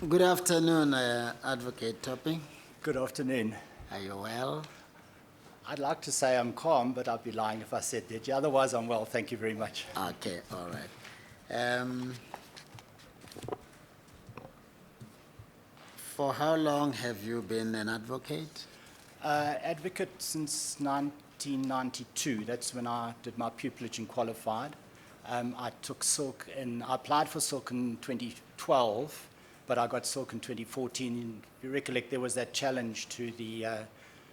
Good afternoon, Advocate Topping. Good afternoon. Are you well? I'd like to say I'm calm, but I'd be lying if I said that. Yeah, otherwise, I'm well. Thank you very much. Okay, all right. For how long have you been an advocate? Advocate since 1992. That's when I did my pupillage and qualified. I applied for Silk in 2012, but I got Silk in 2014. If you recollect, there was that challenge to the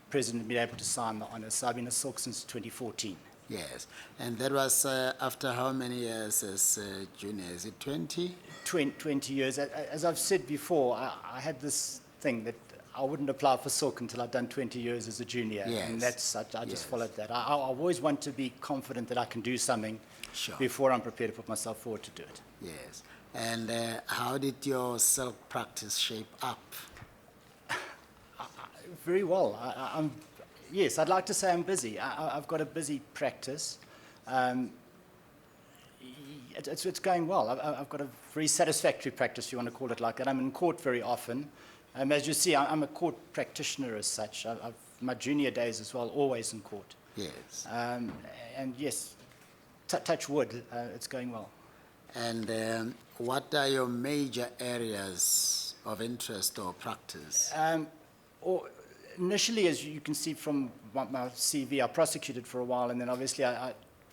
president being able to sign the honours. So I've been a Silk since 2014. Yes. And that was after how many years as junior? Is it 20? 20 years. As I've said before, I had this thing that I wouldn't apply for Silk until I'd done 20 years as a junior. Yes. And I just followed that. I always want to be confident that I can do something Sure. before I'm prepared to put myself forward to do it. Yes. And how did your Silk practice shape up? Very well. Yes, I'd like to say I'm busy. I've got a busy practice. It's going well. I've got a very satisfactory practice, if you want to call it like that. I'm in court very often. As you see, I'm a court practitioner as such. My junior days as well, always in court. Yes. And yes, touch wood, it's going well. And what are your major areas of interest or practice? Initially, as you can see from my CV, I prosecuted for a while, and then obviously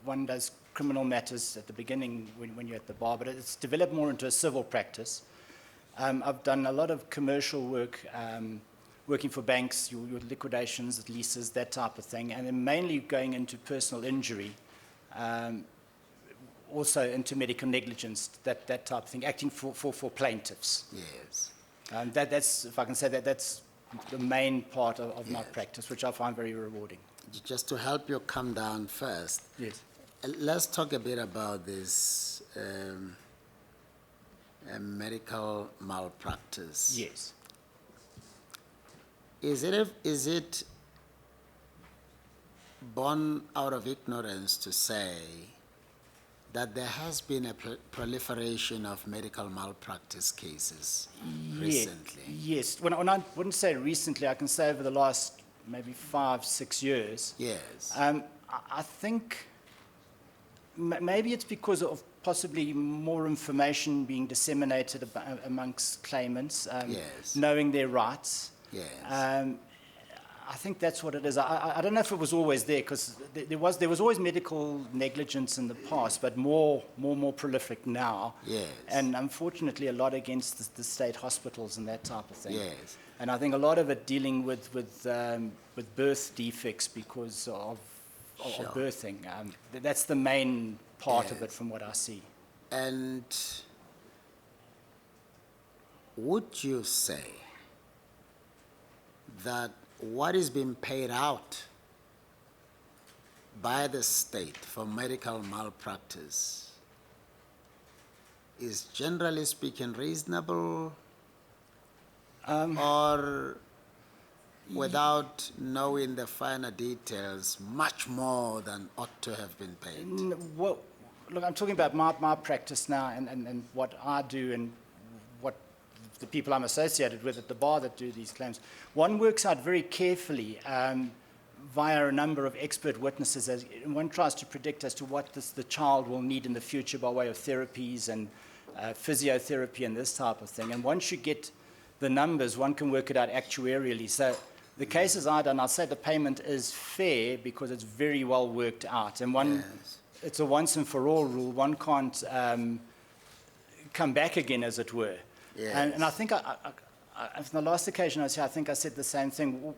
one does criminal matters at the beginning when you're at the bar, but it's developed more into a civil practice. I've done a lot of commercial work, working for banks, your liquidations, leases, that type of thing, and then mainly going into personal injury, also into medical negligence, that type of thing, acting for plaintiffs. Yes. That's, if I can say that, that's the main part of my practice, which I find very rewarding. Just to help you come down first, Yes. let's talk a bit about this medical malpractice. Yes. Is it born out of ignorance to say that there has been a proliferation of medical malpractice cases recently? Yes. When I wouldn't say recently, I can say over the last maybe 5-6 years. Yes. I think maybe it's because of possibly more information being disseminated amongst claimants, Yes. knowing their rights. Yes. I think that's what it is. I don't know if it was always there, because there was always medical negligence in the past, but more prolific now. Yes. And unfortunately, a lot against the state hospitals and that type of thing. Yes. And I think a lot of it dealing with birth defects because of Sure. birthing. That's the main part of Yes. it from what I see. And would you say that what is being paid out by the state for medical malpractice is, generally speaking, reasonable, or, without knowing the finer details, much more than ought to have been paid? Well, look, I'm talking about my practice now and what I do and what the people I'm associated with at the bar that do these claims. One works out very carefully via a number of expert witnesses, and one tries to predict as to what the child will need in the future by way of therapies and physiotherapy and this type of thing. And once you get the numbers, one can work it out actuarially. So the cases I've done, I'll say the payment is fair because it's very well worked out. And Yes. it's a once and for all rule. One can't come back again, as it were. Yes. And I think on the last occasion I was here, I think I said the same thing.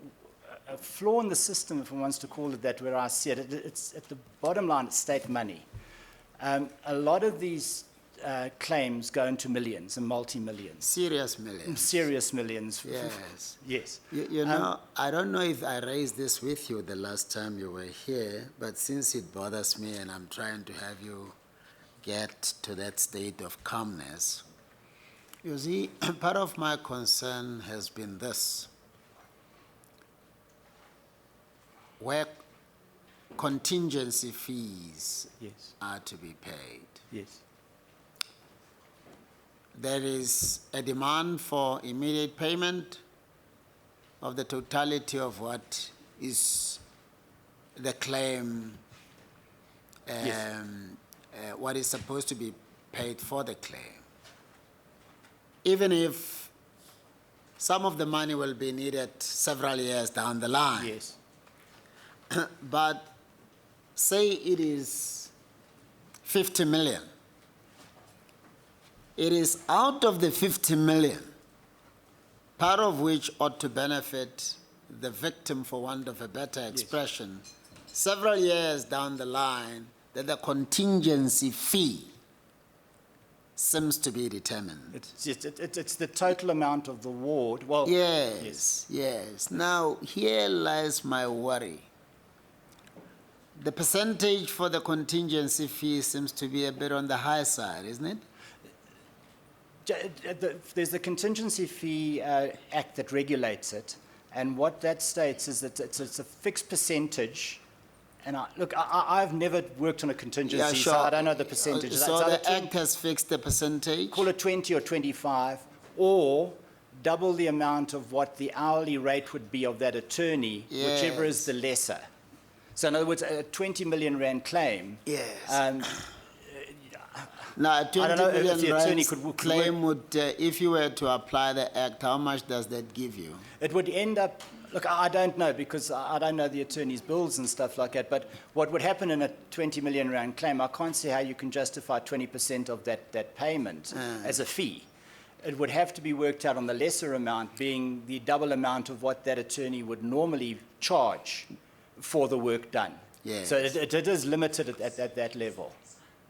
A flaw in the system, if one wants to call it that, where I see it, it's at the bottom line, it's state money. A lot of these claims go into millions and multi-millions. Serious millions. Serious millions. Yes. Yes. You know, I don't know if I raised this with you the last time you were here, but since it bothers me and I'm trying to have you get to that state of calmness, you see, part of my concern has been this. Where contingency fees Yes. are to be paid, Yes. there is a demand for immediate payment of the totality of what is the claim, Yes. what is supposed to be paid for the claim. Even if some of the money will be needed several years down the line. Yes. But say it is 50 million. It is out of the 50 million, part of which ought to benefit the victim, for want of a better expression, several years down the line, that the contingency fee seems to be determined. It's the total amount of the ward. Well, Yes, yes. Now, here lies my worry. The percentage for the contingency fee seems to be a bit on the high side, isn't it? There's the Contingency Fee Act that regulates it, and what that states is that it's a fixed percentage. And I've never worked on a contingency, so I don't know the percentages. So It's either the Act has fixed the percentage? call it 20 or 25, or double the amount of what the hourly rate would be of that attorney, whichever is the lesser. So in other words, a 20 million rand claim. Yes. Now, a 20 I don't know if million the attorney rands could claim would, if you were to apply the Act, how much does that give you? It would end up, look, I don't know because I don't know the attorney's bills and stuff like that, but what would happen in a 20 million rand claim, I can't see how you can justify 20% of that payment as a fee. It would have to be worked out on the lesser amount being the double amount of what that attorney would normally charge for the work done. Yes. So it is limited at that level.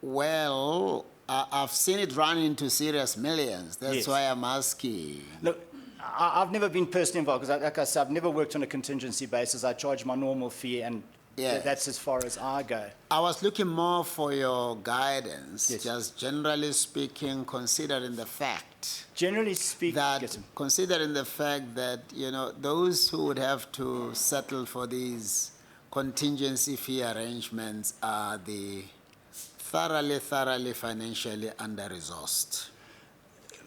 Well, I've seen it run into serious millions. That's Yes. why I'm asking. Look, I've never been personally involved because, like I said, I've never worked on a contingency basis. I charge my normal fee, and Yes. that's as far as I go. I was looking more for your guidance, Yes. just generally speaking, considering the fact Generally speaking, that, yes, considering the fact that, you know, those who would have to settle for these contingency fee arrangements are the thoroughly financially under-resourced.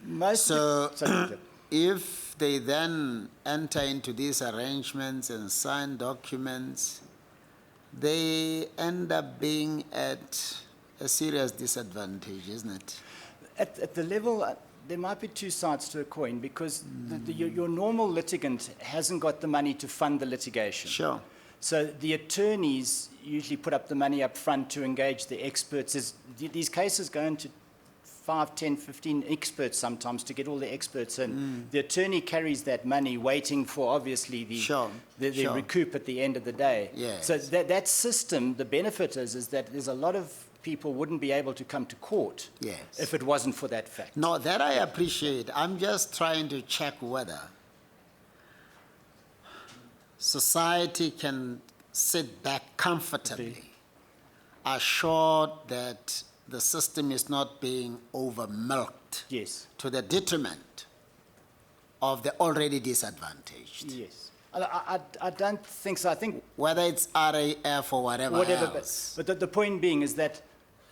most So, sorry, if they then enter into these arrangements and sign documents, they end up being at a serious disadvantage, isn't it? at the level, there might be two sides to a coin because your normal litigant hasn't got the money to fund the litigation. Sure. So the attorneys usually put up the money up front to engage the experts. These cases go into 5, 10, 15 experts sometimes to get all the experts in. The attorney carries that money waiting for obviously the Sure. recoup at the end of the day. Yes. So that system, the benefit is that there's a lot of people wouldn't be able to come to court Yes. if it wasn't for that fact. No, that I appreciate. I'm just trying to check whether society can sit back comfortably, assured that the system is not being over-milked Yes. to the detriment of the already disadvantaged. Yes. I don't think so. I think Whether it's RAF or whatever else. but the point being is that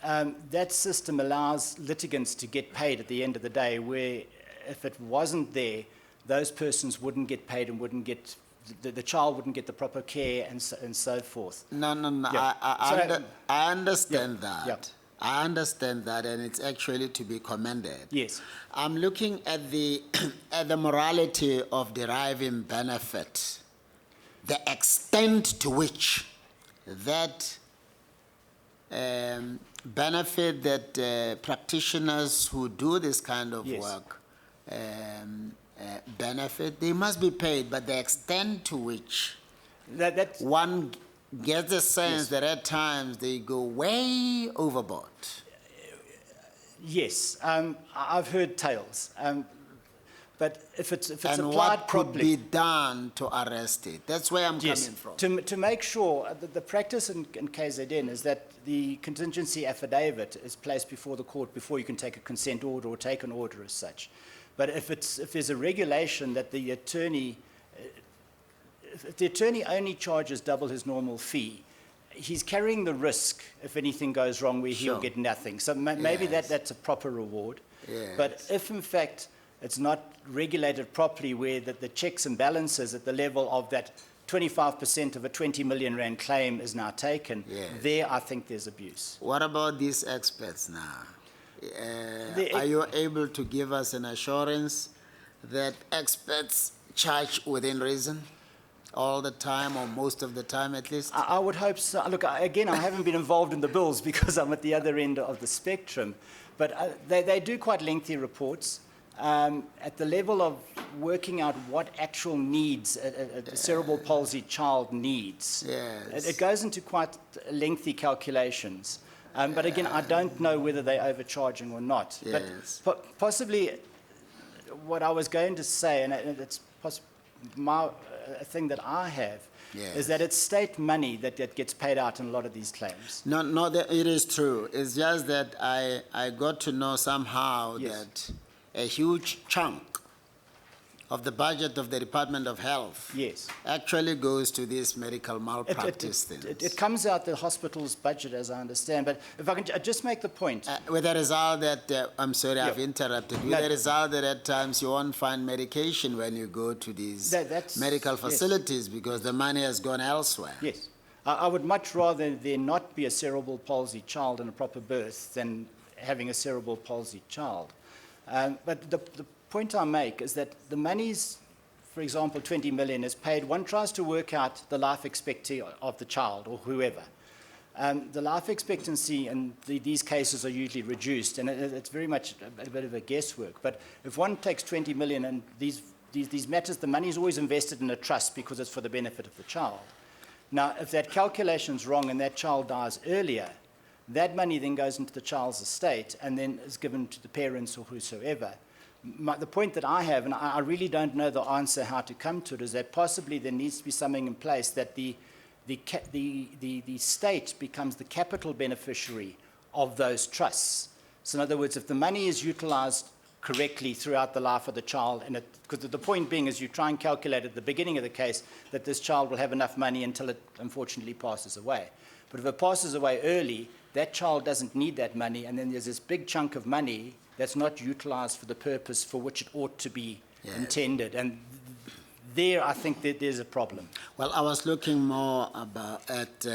that system allows litigants to get paid at the end of the day, where if it wasn't there, those persons wouldn't get paid and wouldn't get, the child wouldn't get the proper care and so forth. No. Yeah. I understand that. Yeah. I understand that, and it's actually to be commended. Yes. I'm looking at the at the morality of deriving benefit, the extent to which that benefit that practitioners who do this kind of Yes. work benefit, they must be paid, but the extent to which That's one gets the sense Yes. that at times they go way overboard. yes. I've heard tales. But if it's And applied what could properly. be done to arrest it? That's where I'm Yes, coming from. to make sure, the practice in KZN is that the contingency affidavit is placed before the court before you can take a consent order or take an order as such. But if there's a regulation that the attorney, if the attorney only charges double his normal fee, he's carrying the risk if anything goes wrong where he'll Sure. get nothing. So maybe Yes. that's a proper reward. But Yes. if in fact it's not regulated properly, where the checks and balances at the level of that 25% of a 20 million rand claim is now taken, Yes. there I think there's abuse. What about these experts now? Are you able to give us an assurance that experts charge within reason all the time, or most of the time at least? I would hope so. Look, again, I haven't been involved in the bills because I'm at the other end of the spectrum, but they do quite lengthy reports at the level of working out what actual needs a cerebral palsy child needs. Yes. It goes into quite lengthy calculations. But again, I don't know whether they're overcharging or not. Yes. But possibly what I was going to say, and it's a thing that I have, Yes. is that it's state money that gets paid out in a lot of these claims. No, it is true. It's just that I got to know somehow Yes. that a huge chunk of the budget of the Department of Health Yes. actually goes to these medical malpractice things. It comes out the hospital's budget, as I understand. But if I can just make the point. With the result that, I'm sorry, I've Yeah. interrupted. With No. the result that at times you won't find medication when you go to these That's- medical yes. facilities because the money has gone elsewhere. Yes. I would much rather there not be a cerebral palsy child in a proper birth than having a cerebral palsy child. But the point I make is that the monies, for example, 20 million is paid. One tries to work out the life expectancy of the child or whoever. The life expectancy in these cases are usually reduced, and it's very much a bit of a guesswork. But if one takes 20 million and these matters, the money is always invested in a trust because it's for the benefit of the child. Now, if that calculation's wrong and that child dies earlier, that money then goes into the child's estate and then is given to the parents or whosoever. The point that I have, and I really don't know the answer how to come to it, is that possibly there needs to be something in place that the state becomes the capital beneficiary of those trusts. So in other words, if the money is utilized correctly throughout the life of the child, and because the point being is you try and calculate at the beginning of the case that this child will have enough money until it unfortunately passes away. But if it passes away early, that child doesn't need that money, and then there's this big chunk of money that's not utilized for the purpose for which it ought to be intended. And there, I think that there's a problem. Well, I was looking more at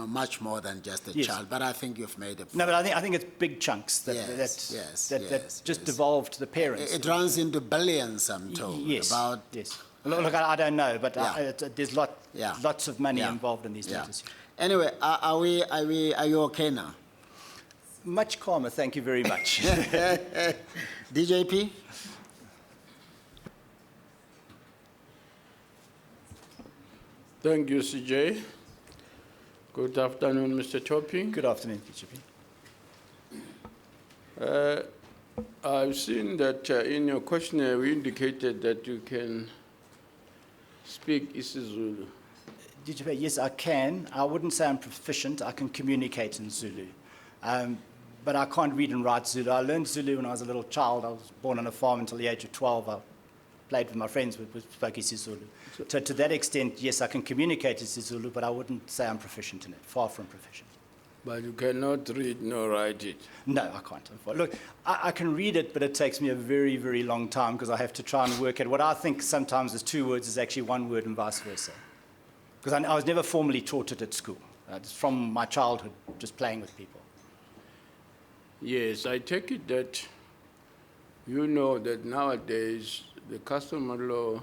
much more than just a Yes. child, but I think you've made a point. No, but I think it's big chunks that just devolve to the parents. It runs into billions, I'm told. Yes. About Yes. Look, I don't know, but Yeah. there's Yeah. lots of money Yeah. involved in these yeah. matters. Anyway, are you okay now? Much calmer, thank you very much. DJP? Thank you, CJ. Good afternoon, Mr. Topping. Good afternoon, DJP. I've seen that in your questionnaire you indicated that you can speak isiZulu. DJP, yes, I can. I wouldn't say I'm proficient. I can communicate in Zulu. But I can't read and write Zulu. I learned Zulu when I was a little child. I was born on a farm until the age of 12. I played with my friends who spoke isiZulu. So to that extent, yes, I can communicate isiZulu, but I wouldn't say I'm proficient in it. Far from proficient. But you cannot read nor write it. No, I can't. Look, I can read it, but it takes me a very, very long time because I have to try and work at what I think sometimes is two words is actually one word and vice versa. Because I was never formally taught it at school. It's from my childhood, just playing with people. Yes, I take it that you know that nowadays the customary law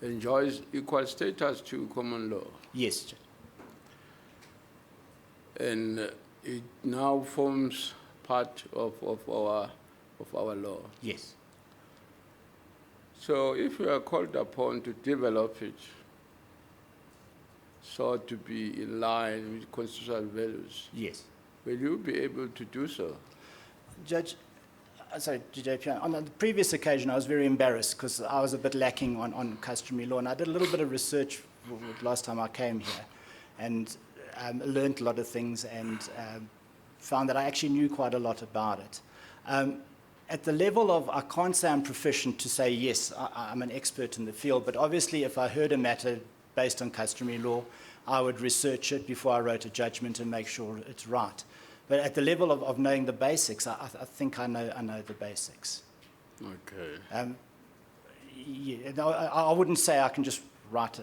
enjoys equal status to common law. Yes, Judge. And it now forms part of our law. Yes. So if you are called upon to develop it so to be in line with constitutional values, Yes. will you be able to do so? Judge, sorry, DJP, on the previous occasion I was very embarrassed because I was a bit lacking on customary law, and I did a little bit of research last time I came here and learned a lot of things and found that I actually knew quite a lot about it. At the level of, I can't say I'm proficient to say, yes, I'm an expert in the field, but obviously if I heard a matter based on customary law, I would research it before I wrote a judgment and make sure it's right. But at the level of knowing the basics, I think I know the basics. Okay. Yeah, no, I wouldn't say I can just write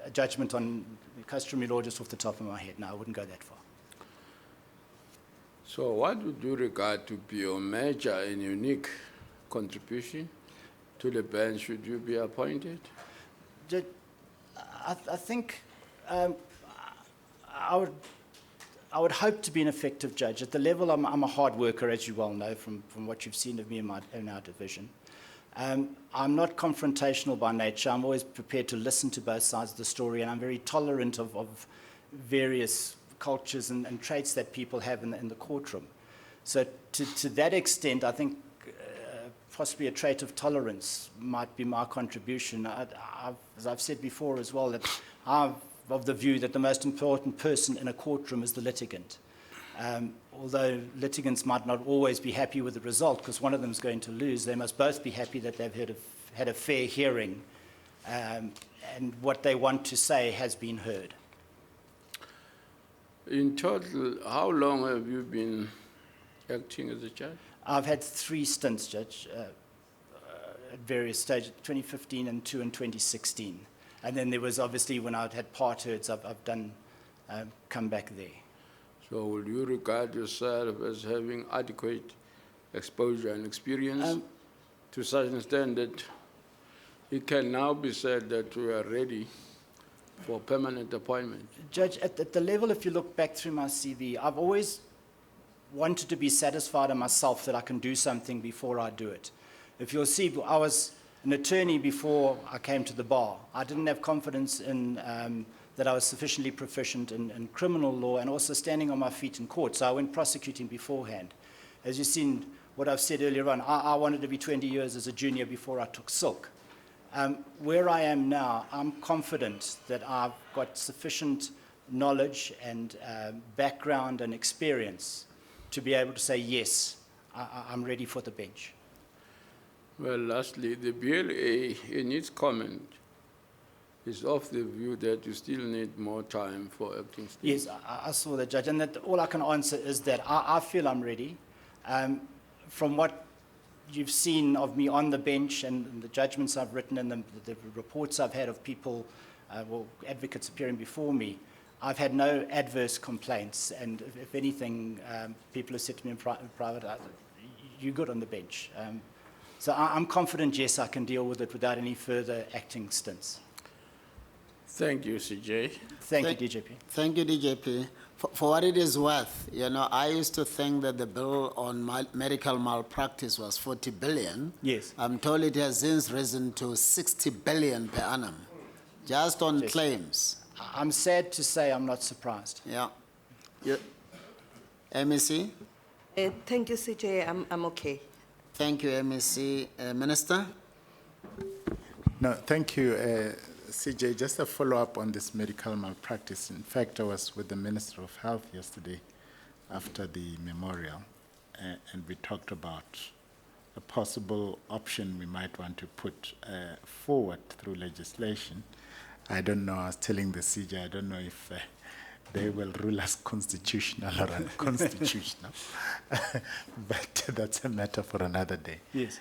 a judgment on customary law just off the top of my head. No, I wouldn't go that far. So what would you regard to be your major and unique contribution to the bench should you be appointed? Judge, I think I would hope to be an effective judge. At the level, I'm a hard worker, as you well know from what you've seen of me in our division. I'm not confrontational by nature. I'm always prepared to listen to both sides of the story, and I'm very tolerant of various cultures and traits that people have in the courtroom. So to that extent, I think possibly a trait of tolerance might be my contribution. As I've said before as well, that I'm of the view that the most important person in a courtroom is the litigant. Although litigants might not always be happy with the result because one of them is going to lose, they must both be happy that they've had a fair hearing and what they want to say has been heard. In total, how long have you been acting as a judge? I've had 3 stints, Judge, at various stages, 2015 and 2 in 2016. And then there was obviously when I'd had part herds, I've done come back there. So will you regard yourself as having adequate exposure and experience to such an extent that it can now be said that we are ready for permanent appointment? Judge, at the level, if you look back through my CV, I've always wanted to be satisfied in myself that I can do something before I do it. If you'll see, I was an attorney before I came to the bar. I didn't have confidence in that I was sufficiently proficient in criminal law and also standing on my feet in court, so I went prosecuting beforehand. As you've seen what I've said earlier on, I wanted to be 20 years as a junior before I took silk. Where I am now, I'm confident that I've got sufficient knowledge and background and experience to be able to say, yes, I'm ready for the bench. Well, lastly, the BLA, in its comment, is of the view that you still need more time for acting state. Yes, I saw that, Judge, and that all I can answer is that I feel I'm ready. From what you've seen of me on the bench and the judgments I've written and the reports I've had of people, advocates appearing before me, I've had no adverse complaints, and if anything, people have said to me in private, you're good on the bench. So I'm confident, yes, I can deal with it without any further acting stints. Thank you, CJ. Thank you, DJP. Thank you, DJP. For what it is worth, you know, I used to think that the bill on medical malpractice was 40 billion. Yes. I'm told it has since risen to 60 billion per annum, just on Yes. claims. I'm sad to say I'm not surprised. Yeah. MEC? Thank you, CJ. I'm okay. Thank you, MEC. Minister? No, thank you, CJ. Just a follow-up on this medical malpractice. In fact, I was with the Minister of Health yesterday after the memorial, and we talked about a possible option we might want to put forward through legislation. I don't know, I was telling the CJ, I don't know if they will rule us constitutional or unconstitutional, but that's a matter for another day. Yes.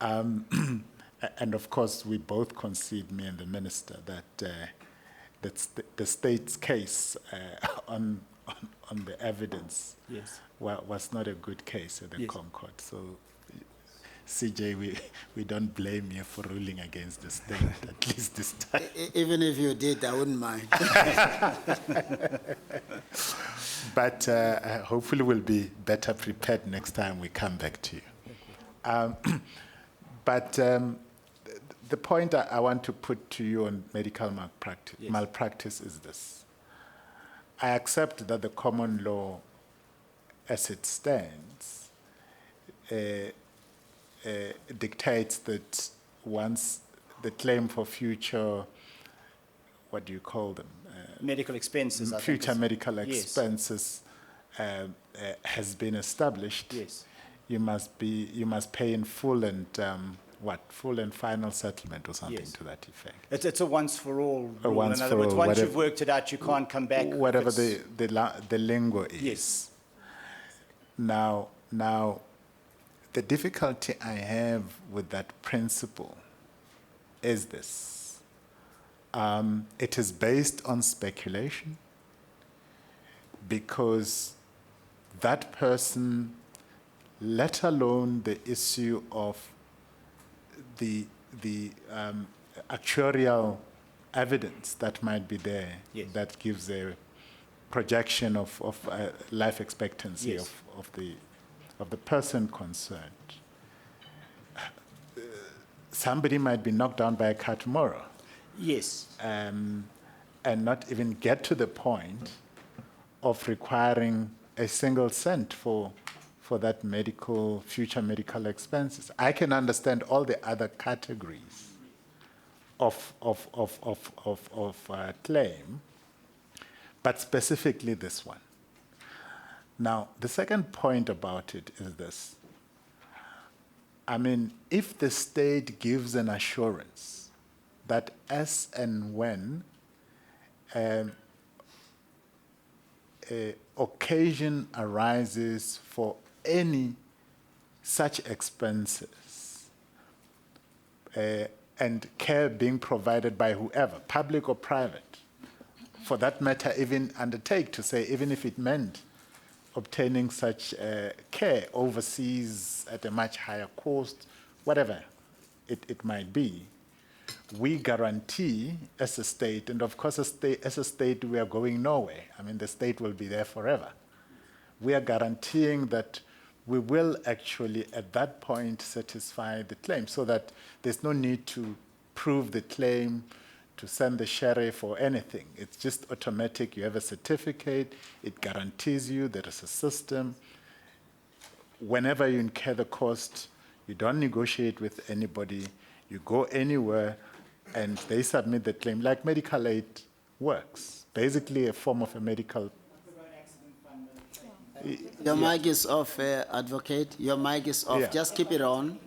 And of course, we both concede, me and the minister, that that's the state's case on the evidence Yes. was not a good case at the Yes. Concord. So, CJ, we don't blame you for ruling against the state, at least this time. Even if you did, I wouldn't mind. But hopefully we'll be better prepared next time we come back to you. But the point I want to put to you on medical malpractice is this. I accept that the common law, as it stands, dictates that once the claim for future, what do you call them? Medical expenses, I think Future is- medical Yes. expenses has been established. Yes. You must pay in full and full and final settlement or something Yes. to that effect. It's a once-for-all A rule. once In other for words, all, once whatever- you've worked it out, you can't come back. Whatever If it's- the lingo is. Yes. Now, the difficulty I have with that principle is this. It is based on speculation because that person, let alone the issue of the actuarial evidence that might be there, Yes. that gives a projection of life expectancy Yes. of the person concerned. Somebody might be knocked down by a car tomorrow Yes. and not even get to the point of requiring a single cent for that future medical expenses. I can understand all the other categories of claim, but specifically this one. Now, the second point about it is this. I mean, if the state gives an assurance that as and when a occasion arises for any such expenses and care being provided by whoever, public or private, for that matter, even undertake to say, even if it meant obtaining such care overseas at a much higher cost, whatever it might be, we guarantee as a state, and of course as a state we are going nowhere. I mean, the state will be there forever. We are guaranteeing that we will actually at that point satisfy the claim so that there's no need to prove the claim, to send the sheriff or anything. It's just automatic. You have a certificate. It guarantees you there is a system. Whenever you incur the cost, you don't negotiate with anybody. You go anywhere, and they submit the claim, like medical aid works. Basically, a form of a medical. Your mic is off, advocate. Your mic is off. Yeah. Just keep it on.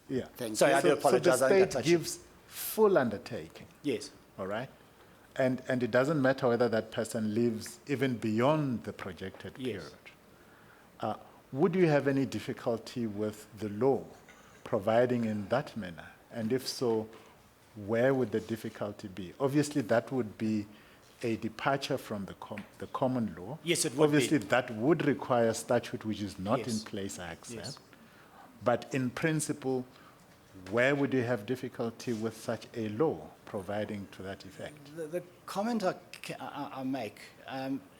Yeah. Thank Sorry, you. I do apologize. So I the think I state touched you. gives full undertaking. Yes. All right? And it doesn't matter whether that person lives even beyond the projected Yes. period. Would you have any difficulty with the law providing in that manner? And if so, where would the difficulty be? Obviously, that would be a departure from the common law. Yes, it would be. Obviously, that would require statute which is not in Yes. place, I accept. Yes. But in principle, where would you have difficulty with such a law providing to that effect? The comment I make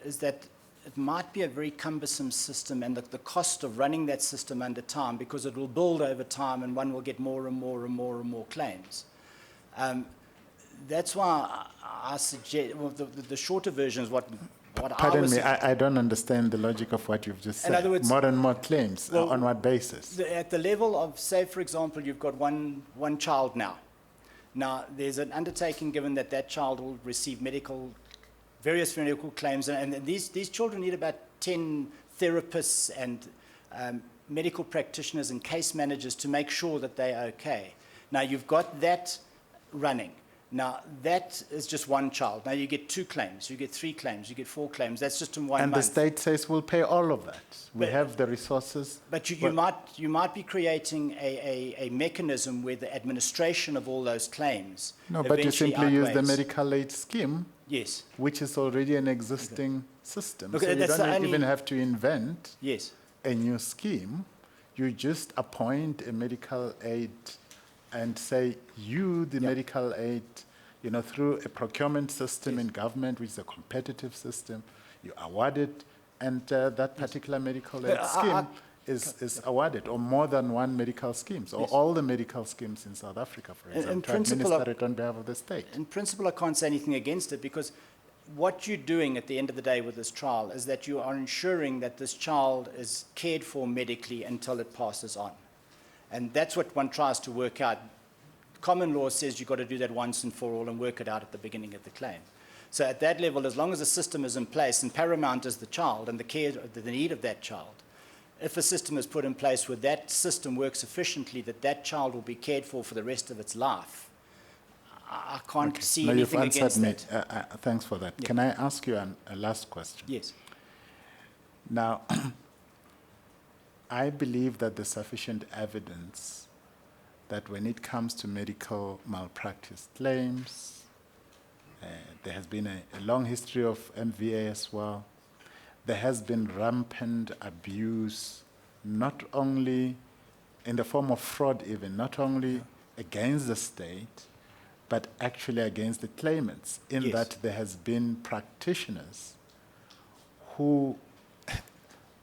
is that it might be a very cumbersome system, and the cost of running that system under time, because it will build over time and one will get more and more and more and more claims. That's why I suggest, well, the shorter version is what I Pardon was... me, I don't understand the logic of what you've just said. In other words- more and more claims, Well, on what basis? At the level of, say, for example, you've got one child now. Now, there's an undertaking given that that child will receive various medical claims, and these children need about 10 therapists and medical practitioners and case managers to make sure that they're okay. Now, you've got that running. Now, that is just one child. Now, you get 2 claims, you get 3 claims, you get 4 claims. That's just in 1 And month. the state says we'll pay all of that. We But- have the resources. But you Well- might be creating a mechanism where the administration of all those claims No, but you eventually simply use the outweighs- medical aid scheme, Yes, which is already an existing system. Look, So you that's the don't only- even have to invent yes. a new scheme. You just appoint a medical aid and say, you, the Yeah. medical aid, through a procurement system in government, which is a competitive system, you award it, and that particular medical aid But scheme is awarded, or more than one medical schemes, or all the medical schemes in South Africa, for In example, to principle, administer it on behalf of the state. In principle, I can't say anything against it, because what you're doing at the end of the day with this trial is that you are ensuring that this child is cared for medically until it passes on. And that's what one tries to work out. Common law says you've got to do that once and for all and work it out at the beginning of the claim. So at that level, as long as the system is in place, and paramount is the child and the need of that child, if a system is put in place where that system works efficiently, that child will be cared for the rest of its life, I can't see Now, you've anything answered against me. that. Thanks for that. Yeah. Can I ask you a last question? Yes. Now, I believe that there's sufficient evidence that when it comes to medical malpractice claims, there has been a long history of MVA as well. There has been rampant abuse, not only in the form of fraud even, not only against the state, but actually against the claimants, in Yes. that there has been practitioners who,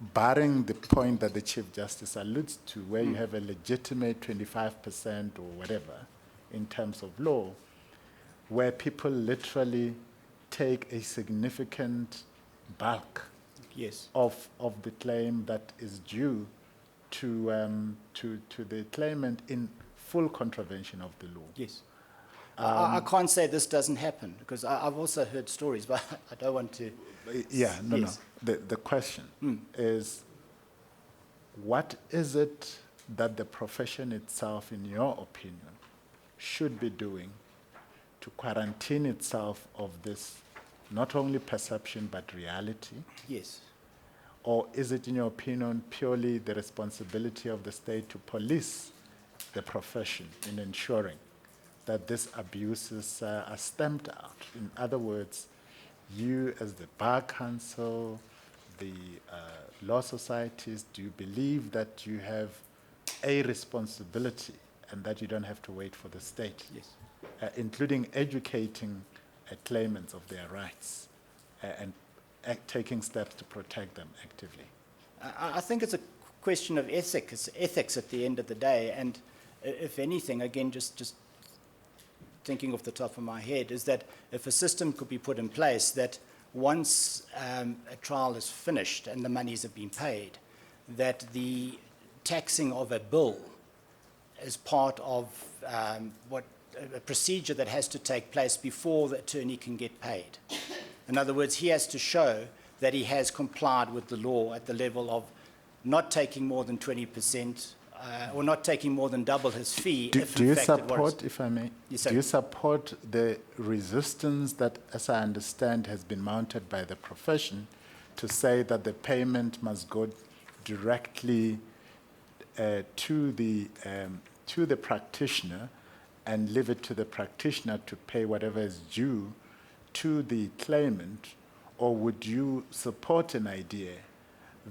barring the point that the Chief Justice alludes to, where you have a legitimate 25% or whatever in terms of law, where people literally take a significant bulk Yes. of the claim that is due to the claimant in full contravention of the law. Yes. I can't say this doesn't happen, because I've also heard stories, but I don't want to. Yeah, no. Yes. The question is, what is it that the profession itself, in your opinion, should be doing to quarantine itself of this, not only perception, but reality? Yes. Or is it, in your opinion, purely the responsibility of the state to police the profession in ensuring that these abuses are stamped out? In other words, you as the Bar Council, the law societies, do you believe that you have a responsibility and that you don't have to wait for the state? Yes. Including educating claimants of their rights and taking steps to protect them actively? I think it's a question of ethics at the end of the day, and if anything, again, just thinking off the top of my head, is that if a system could be put in place that once a trial is finished and the monies have been paid, that the taxing of a bill is part of a procedure that has to take place before the attorney can get paid. In other words, he has to show that he has complied with the law at the level of not taking more than 20%, or not taking more than double his fee. Do in you fact it was. support, if I may, Yes, sir. do you support the resistance that, as I understand, has been mounted by the profession to say that the payment must go directly to the practitioner and leave it to the practitioner to pay whatever is due to the claimant? Or would you support an idea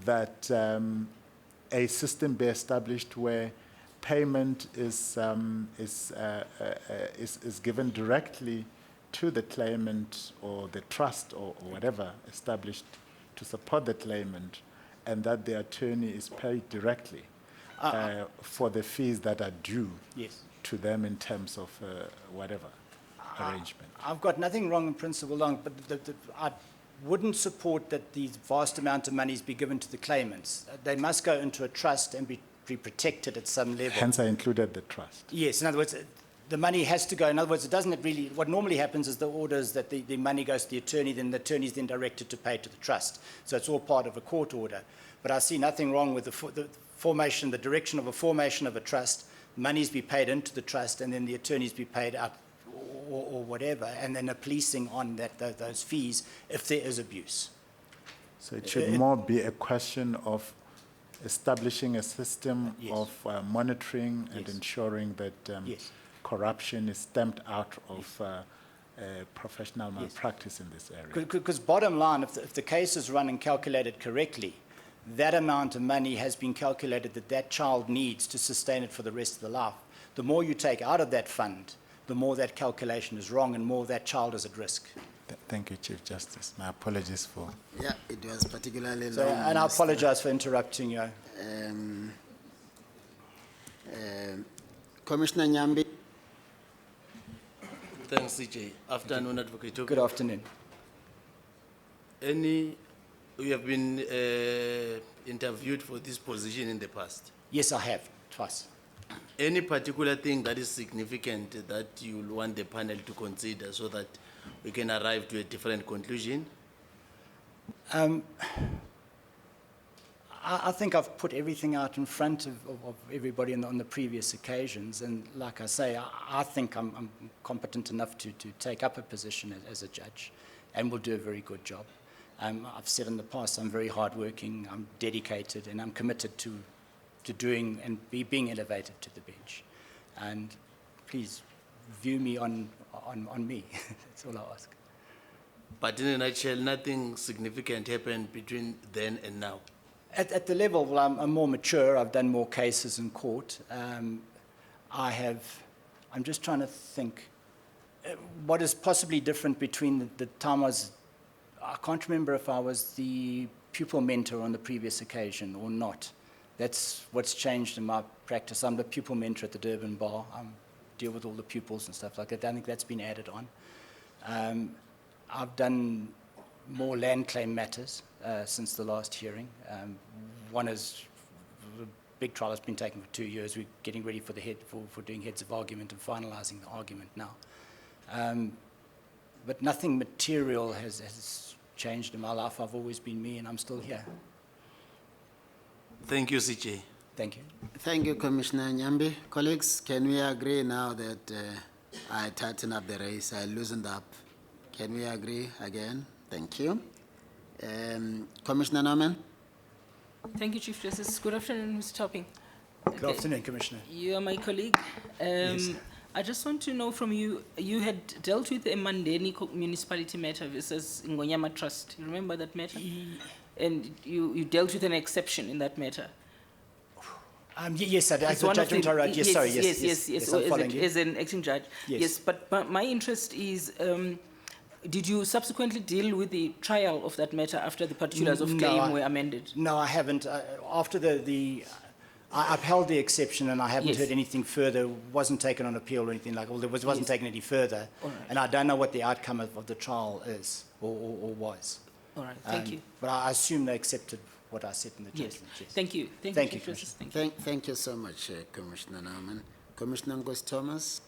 that a system be established where payment is given directly to the claimant or the trust or whatever established to support the claimant, and that the attorney is paid directly for the fees that are due Yes. to them in terms of whatever arrangement? I've got nothing wrong in principle, but I wouldn't support that these vast amount of monies be given to the claimants. They must go into a trust and be protected at some level. Hence, I included the trust. Yes, in other words, the money has to go. In other words, it doesn't really, what normally happens is the order is that the money goes to the attorney, then the attorney is then directed to pay to the trust. So it's all part of a court order. But I see nothing wrong with the formation, the direction of a formation of a trust, monies be paid into the trust, and then the attorneys be paid out or whatever, and then a policing on those fees if there is abuse. So it should more be a question of establishing a system Yes. of monitoring and Yes. ensuring that Yes. corruption is stamped out of professional malpractice in this area. Because bottom line, if the case is run and calculated correctly, that amount of money has been calculated that child needs to sustain it for the rest of the life. The more you take out of that fund, the more that calculation is wrong and more that child is at risk. Thank you, Chief Justice. My apologies for... Yeah, it was particularly So, long. and I apologize for interrupting you. Commissioner Nyambi. Thanks, CJ. Afternoon, Advocate. Good afternoon. You have been interviewed for this position in the past. Yes, I have, twice. Any particular thing that is significant that you want the panel to consider so that we can arrive to a different conclusion? I think I've put everything out in front of everybody on the previous occasions, and like I say, I think I'm competent enough to take up a position as a judge, and will do a very good job. I've said in the past, I'm very hardworking, I'm dedicated, and I'm committed to to doing and being elevated to the bench. And please view me on me. That's all I ask. But in a nutshell, nothing significant happened between then and now. At the level, well, I'm more mature. I've done more cases in court. I'm just trying to think what is possibly different between the time I can't remember if I was the pupil mentor on the previous occasion or not. That's what's changed in my practice. I'm the pupil mentor at the Durban Bar. I deal with all the pupils and stuff like that. I think that's been added on. I've done more land claim matters since the last hearing. One is a big trial has been taken for 2 years. We're getting ready for doing heads of argument and finalising the argument now. But nothing material has changed in my life. I've always been me, and I'm still here. Thank you, CJ. Thank you. Thank you, Commissioner Nyambi. Colleagues, can we agree now that I tightened up the race, I loosened up? Can we agree again? Thank you. Commissioner Norman? Thank you, Chief Justice. Good afternoon, Mr. Topping. Good afternoon, Commissioner. You are my colleague. Yes. I just want to know from you, you had dealt with a Mandeni municipality matter versus Ngonyama Trust. You remember that matter? And you dealt with an exception in that matter. Yes, I did. As a judgment, yes, sorry, yes, I'm following you. As an acting judge. Yes. But my interest is, did you subsequently deal with the trial of that matter after the particulars of claim were amended? No, I haven't. After I upheld the exception, and I haven't Yes. heard anything further. Wasn't taken on appeal or anything like. Well, there wasn't Yes. taken any further, All right. and I don't know what the outcome of the trial is or was. All right, thank you. But I assume they accepted what I said in the Yes, judgment. Yes. thank you. Thank you, Chief Justice. Thank you. Thank you so much, Commissioner Norman. Commissioner Ngozi Thomas?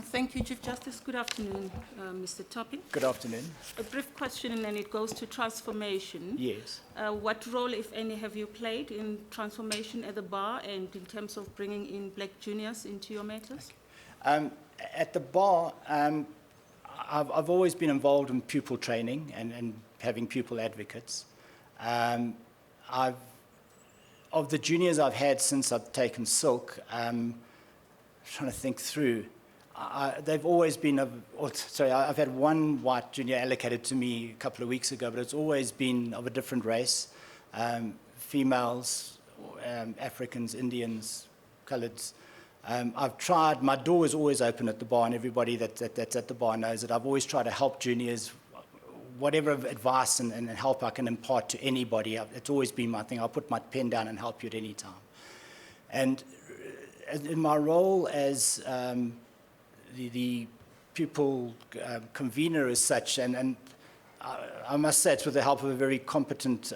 Thank you, Chief Justice. Good afternoon, Mr. Topping. Good afternoon. A brief question, and it goes to transformation. Yes. What role, if any, have you played in transformation at the bar and in terms of bringing in black juniors into your matters? At the bar, I've always been involved in pupil training and having pupil advocates. Of the juniors I've had since I've taken Silk, trying to think through, they've always been, I've had one white junior allocated to me a couple of weeks ago, but it's always been of a different race, females, Africans, Indians, coloureds. I've tried, my door is always open at the bar, and everybody that's at the bar knows that I've always tried to help juniors, whatever advice and help I can impart to anybody. It's always been my thing. I'll put my pen down and help you at any time. And in my role as the pupil convener as such, and I must say it's with the help of a very competent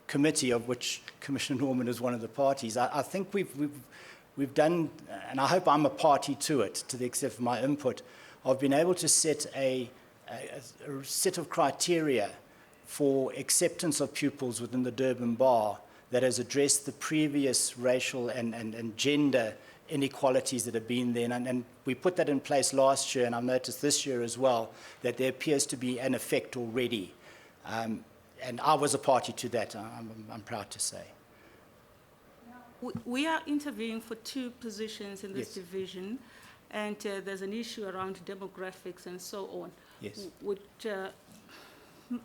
committee, of which Commissioner Norman is one of the parties. I think we've done, and I hope I'm a party to it, to the extent of my input, of being able to set a set of criteria for acceptance of pupils within the Durban Bar that has addressed the previous racial and gender inequalities that have been there. And we put that in place last year, and I've noticed this year as well, that there appears to be an effect already. And I was a party to that, I'm proud to say. We are interviewing for 2 positions in this Yes. division, and there's an issue around demographics and so on. Yes.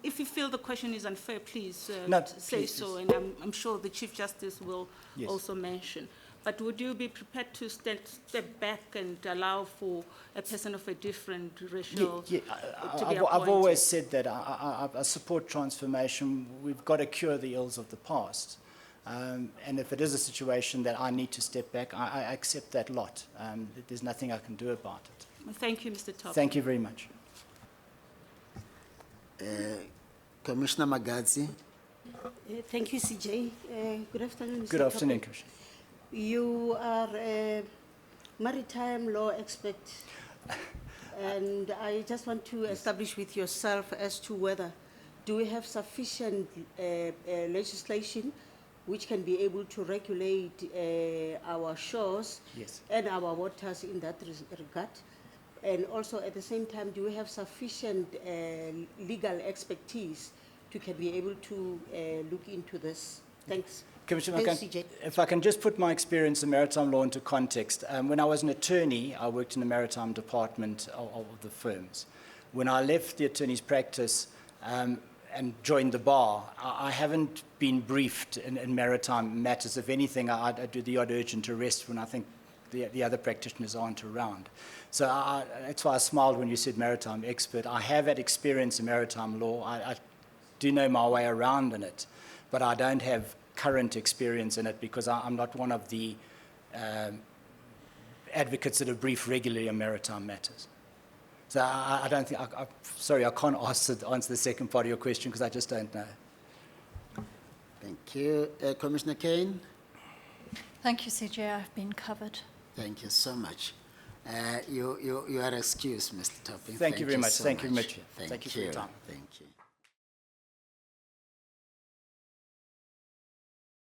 If you feel the question is unfair, please No, say please, so, please. and I'm sure the Chief Justice will Yes. also mention. But would you be prepared to step back and allow for a person of a different racial to be I've appointed? always said that I support transformation. We've got to cure the ills of the past. And if it is a situation that I need to step back, I accept that lot. There's nothing I can do about it. Thank you, Mr. Top. Thank you very much. Commissioner Magadzi? Thank you, CJ. Good afternoon, Mr. Good afternoon, Topping. Commissioner. You are a maritime law expert, and I just want to establish with yourself as to whether do we have sufficient legislation which can be able to regulate our shores Yes. and our waters in that regard? And also at the same time, do we have sufficient legal expertise to can be able to look into this? Thanks. Commissioner, Thanks, CJ. if I can just put my experience in maritime law into context. When I was an attorney, I worked in the maritime department of the firms. When I left the attorney's practice and joined the bar, I haven't been briefed in maritime matters. If anything, I do the odd urgent arrest when I think the other practitioners aren't around. So that's why I smiled when you said maritime expert. I have had experience in maritime law. I do know my way around in it, but I don't have current experience in it because I'm not one of the advocates that are briefed regularly on maritime matters. So I don't think, sorry, I can't answer the second part of your question because I just don't know. Thank you. Commissioner Kane? Thank you, CJ. I've been covered. Thank you so much. You are excused, Mr. Topping. Thank you very much. so Thank you very much. Thank Thank you for your time. Thank you.